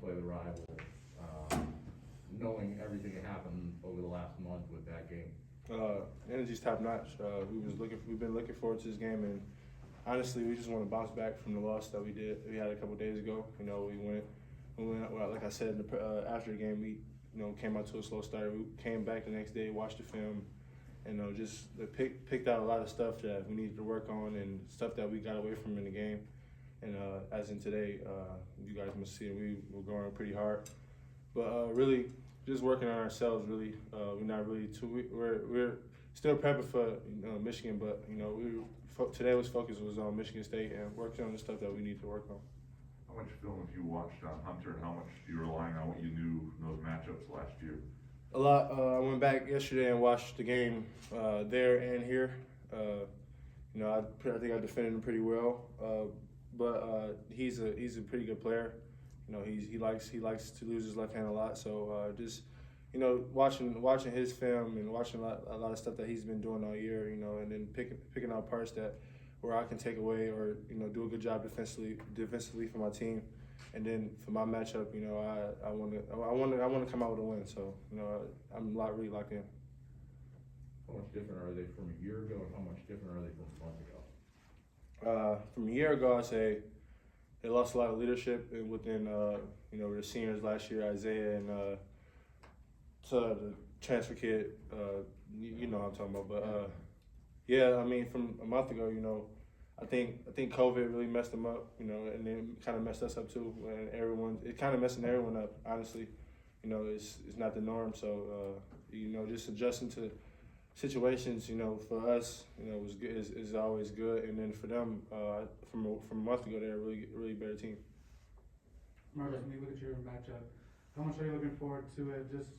play the rival, knowing everything that happened over the last month with that game? Energy's top notch. We've been looking forward to this game, and honestly, we just want to bounce back from the loss that we had a couple days ago. You know, we went well, like I said after the game, we came out to a slow start. We came back the next day, watched the film, and just picked out a lot of stuff that we needed to work on and stuff that we got away from in the game. And as in today, you guys must see we were going pretty hard, but really just working on ourselves. Really, we're not really we're still prepping for Michigan, but today focus was on Michigan State and working on the stuff that we need to work on. How much film have you watched on Hunter, and how much do you rely on what you knew in those matchups last year? A lot. I went back yesterday and watched the game there and here. I think I defended him pretty well, but he's a pretty good player. He likes to lose his left hand a lot. So just watching his film and watching a lot of stuff that he's been doing all year. And then picking out parts where I can take away or do a good job defensively for my team. And then for my matchup, I want to come out with a win. So I'm really locked in. How much different are they from a year ago, and how much different are they from a month ago? From a year ago, I'd say they lost a lot of leadership within the seniors last year, Isaiah and to the transfer kid. You know what I'm talking about, but yeah, I mean from a month ago, I think COVID really messed them up, and then kind of messed us up too. And it kind of messing everyone up. Honestly, it's not the norm. So just adjusting to situations, for us, is always good. And then for them, from a month ago, they're a really better team. Marcus, when you look at your matchup, how much are you looking forward to it? Just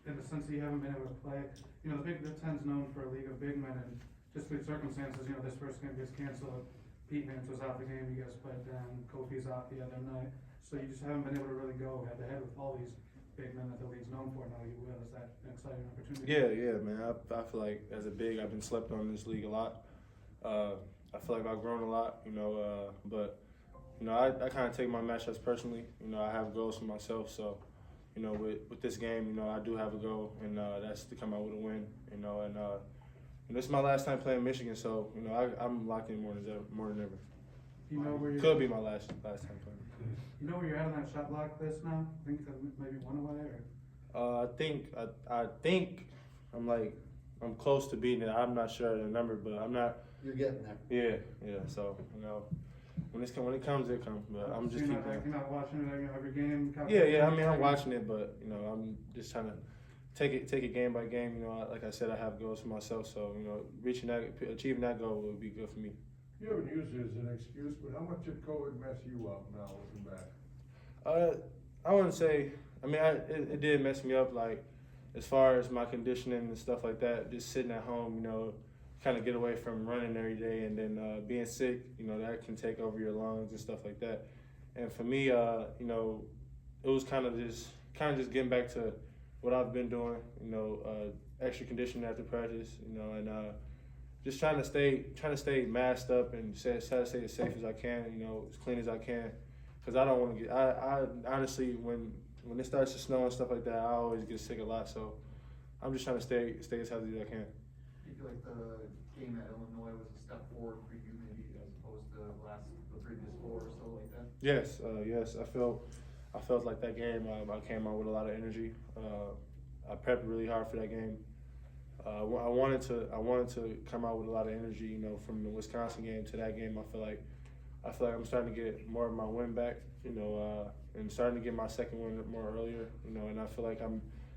in the sense that you haven't been able to play. The Big Ten's known for a league of big men, and just the circumstances, this first game gets canceled. Pete Nance was out the game, you guys played down. Kofi's out the other night. So you just haven't been able to really go head to head with all these big men that the league's known for. Now you will. Is that an exciting opportunity? Yeah, man. I feel like as a big, I've been slept on in this league a lot. I feel like I've grown a lot, but I kind of take my matchups personally. I have goals for myself, so with this game, I do have a goal, and that's to come out with a win, and this is my last time playing Michigan, so I'm locked in more than ever. Where you're Could be my last time playing. Where you're at on that shot block list now? I think maybe one away, or I think I'm close to beating it. I'm not sure of the number, but I'm not. You're getting there. Yeah. So when it comes, it comes. But I'm just you're not watching it every game. Yeah. I mean, I'm watching it, but I'm just trying to take it game by game. Like I said, I have goals for myself, so achieving that goal would be good for me. You haven't used it as an excuse, but how much did COVID mess you up now looking back? I wouldn't say. I mean, it did mess me up, like as far as my conditioning and stuff like that. Just sitting at home, kind of get away from running every day, and then being sick, that can take over your lungs and stuff like that. And for me, it was kind of just getting back to what I've been doing, extra conditioning after practice, and just trying to stay masked up and try to stay as safe as I can, as clean as I can, because I don't want to get. I honestly, when it starts to snow and stuff like that, I always get sick a lot. So I'm just trying to stay as healthy as I can. Do you feel like the game at Illinois was a step forward for you, maybe as opposed to the previous 4 or so like that? Yes. I felt like that game. I came out with a lot of energy. I prepped really hard for that game. I wanted to come out with a lot of energy. From the Wisconsin game to that game, I feel like I'm starting to get more of my win back. And starting to get my second win more earlier. And I feel like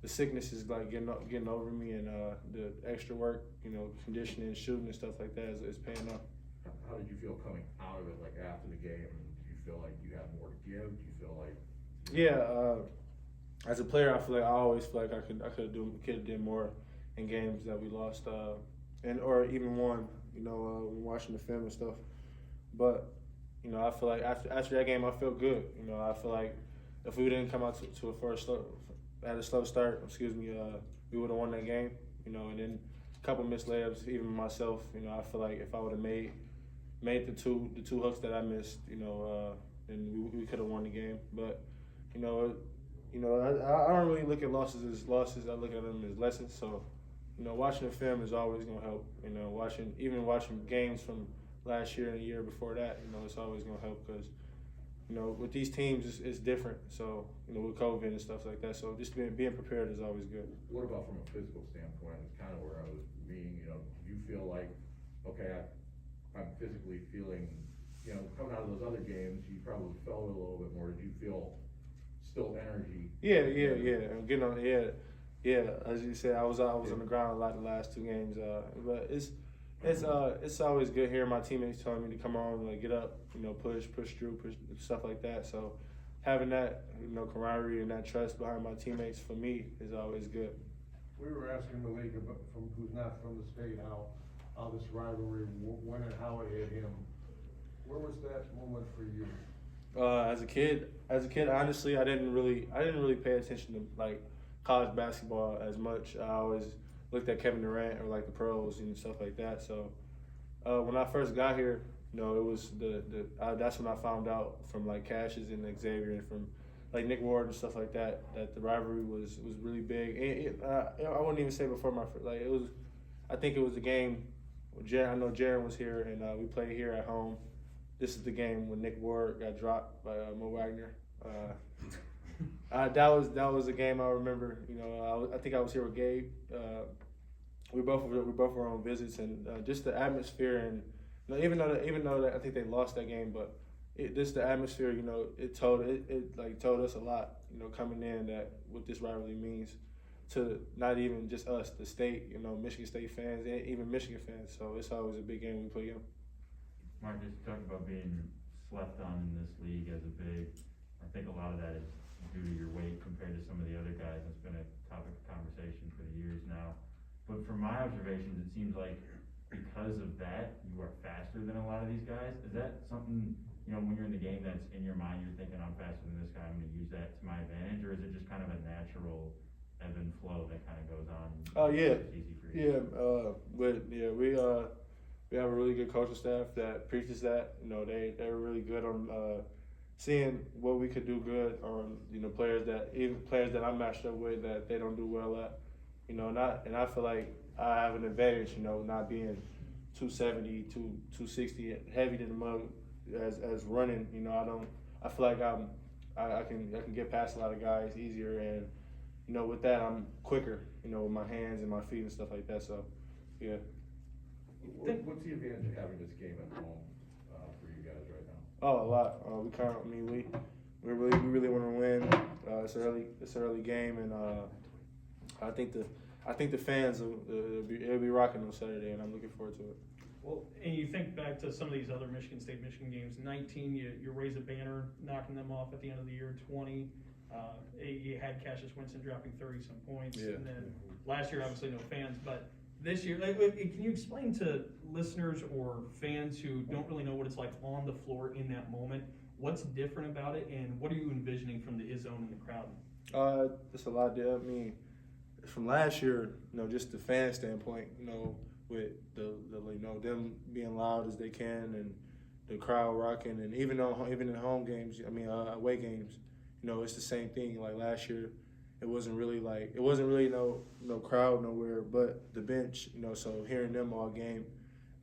the sickness is like getting over me, and the extra work, conditioning, shooting, and stuff like that is paying off. How did you feel coming out of it, like after the game? Do you feel like you had more to give? Do you feel like? Yeah, as a player, I always feel like I could have done more in games that we lost, or even won. When watching the film and stuff. But I feel like after that game, I feel good. I feel like if we didn't come out had a slow start, we would have won that game. And then a couple missed layups, even myself. I feel like if I would have made the two hooks that I missed, then we could have won the game. But I don't really look at losses as losses. I look at them as lessons. So, watching the film is always gonna help. Watching games from last year and the year before that, it's always gonna help because, with these teams, it's different. So, with COVID and stuff like that. So, just being prepared is always good. What about from a physical standpoint? It's kind of where I was being, do you feel like, okay, I'm physically feeling, coming out of those other games, you probably felt it a little bit more. Did you feel still energy? Yeah. I'm getting on. Yeah. As you said, I was on the ground a lot the last two games. But it's always good hearing my teammates telling me to come on, like get up, push through, stuff like that. So having that, camaraderie and that trust behind my teammates for me is always good. We were asking Malik about, who's not from the state, how this rivalry went and how it hit him. Where was that moment for you? As a kid, honestly, I didn't really pay attention to like college basketball as much. I always looked at Kevin Durant or like the pros and stuff like that. So when I first got here, it was that's when I found out from like Cassius and Xavier and from like Nick Ward and stuff like that the rivalry was really big. I wouldn't even say before it was. I think it was the game. I know Jaron was here and we played here at home. This is the game when Nick Ward got dropped by Mo Wagner. That was a game I remember. I think I was here with Gabe. We both were on visits, and just the atmosphere, and even though that I think they lost that game, but the atmosphere. It told us a lot. Coming in that what this rivalry means to not even just us, the state. Michigan State fans, and even Michigan fans. So it's always a big game when we play them. Marcus, you talked about being slept on in this league as a big. I think a lot of that is due to your weight compared to some of the other guys. It's been a topic of conversation for years now. But from my observations, it seems like because of that, you are faster than a lot of these guys. Is that something, when you're in the game that's in your mind, you're thinking, I'm faster than this guy, I'm going to use that to my advantage? Or is it just kind of a natural ebb and flow that kind of goes on? Oh, yeah. It's easy for you? We have a really good coaching staff that preaches that. They're really good on seeing what we could do good on players that I'm matched up with that they don't do well at. And I feel like I have an advantage. Not being 270, 260 heavy to the mug as running. I feel like I can get past a lot of guys easier, and with that I'm quicker. With my hands and my feet and stuff like that. So yeah. What's the advantage of having this game at home for you guys right now? Oh, a lot. We really want to win. It's an early game, and I think the fans it'll be rocking on Saturday, and I'm looking forward to it. Well, and you think back to some of these other Michigan games. 19, you raise a banner, knocking them off at the end of the year. 20, you had Cassius Winston dropping 30-some points, Yeah. and then last year obviously no fans, but. This year, can you explain to listeners or fans who don't really know what it's like on the floor in that moment, what's different about it, and what are you envisioning from the Izzone and the crowd? It's a lot there. I mean, from last year, just the fan standpoint, with them being loud as they can and the crowd rocking, and even in home games, away games, it's the same thing. Like last year. It wasn't really no crowd nowhere but the bench, so hearing them all game.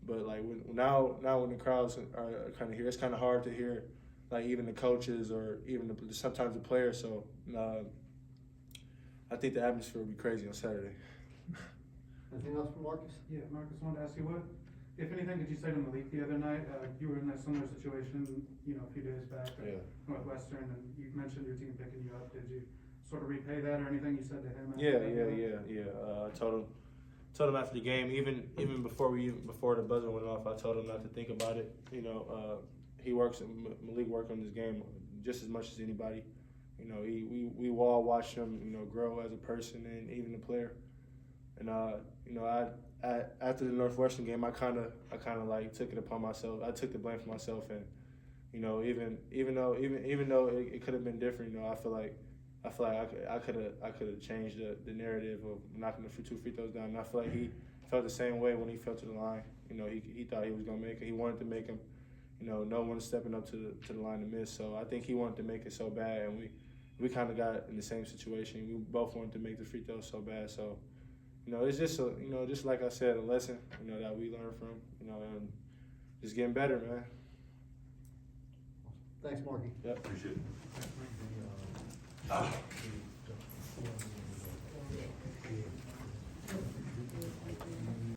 But like now when the crowds are kind of here, it's kind of hard to hear like even the coaches or even sometimes the players. So I think the atmosphere will be crazy on Saturday. Anything else from Marcus? Yeah, Marcus, I wanted to ask you what, if anything, did you say to Malik the other night? You were in a similar situation, a few days back at Northwestern, and you mentioned your team picking you up. Did you sort of repay that or anything you said to him? I told him after the game, even before the buzzer went off, I told him not to think about it. Malik worked on this game just as much as anybody. We all watched him, grow as a person and even a player. And after the Northwestern game, I kind of like took it upon myself. I took the blame for myself, and even though it could have been different, I feel like I could have changed the narrative of knocking the 2 free throws down. And I feel like he felt the same way when he fell to the line. He thought he was gonna make it. He wanted to make him. No one stepping up to the line to miss. So I think he wanted to make it so bad, and we kind of got in the same situation. We both wanted to make the free throws so bad. So, it's just just like I said, a lesson, that we learned from, and just getting better, man. Thanks, Marky. Yep. Appreciate it. Thanks, Mike.